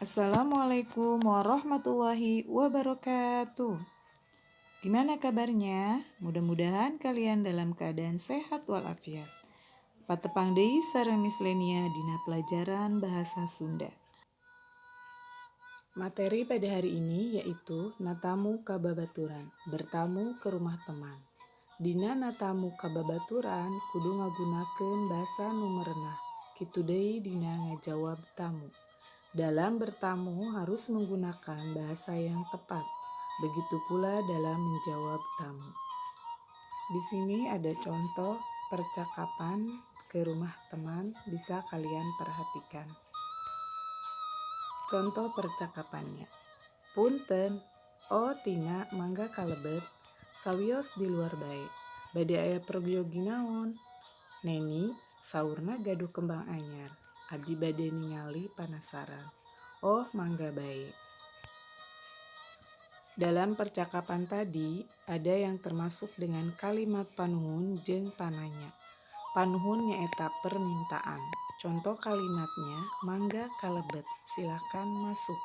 Assalamualaikum warahmatullahi wabarakatuh. Gimana kabarnya? Mudah-mudahan kalian dalam keadaan sehat walafiat. Patepang deui sareng Miss Lenia dina pelajaran bahasa Sunda. Materi pada hari ini yaitu natamu ka babaturan, bertamu ke rumah teman. Dina natamu ka babaturan kudu ngagunakeun basa nu merenah. Kitu deui dina ngajawab tamu. Dalam bertamu harus menggunakan bahasa yang tepat. Begitu pula dalam menjawab tamu. Di sini ada contoh percakapan ke rumah teman, bisa kalian perhatikan. Contoh percakapannya. Punten, oh tina mangga kalebet, sawios di luar bae. Bade aya pergiogi naon? Neni, saurna gaduh kembang anyar. Abdi bade ningali penasaran. Oh, mangga baik. Dalam percakapan tadi, ada yang termasuk dengan kalimat panuhun jeung pananya. Panuhun nyaeta permintaan. Contoh kalimatnya, mangga kalebet, silakan masuk.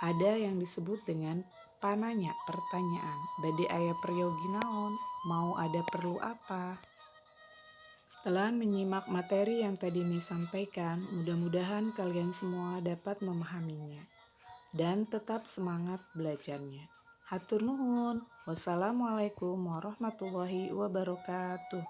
Ada yang disebut dengan pananya, pertanyaan. Bade aya peryogi naon? Mau ada perlu apa? Setelah menyimak materi yang tadi Miss sampaikan, mudah-mudahan kalian semua dapat memahaminya dan tetap semangat belajarnya. Hatur nuhun. Wassalamualaikum warahmatullahi wabarakatuh.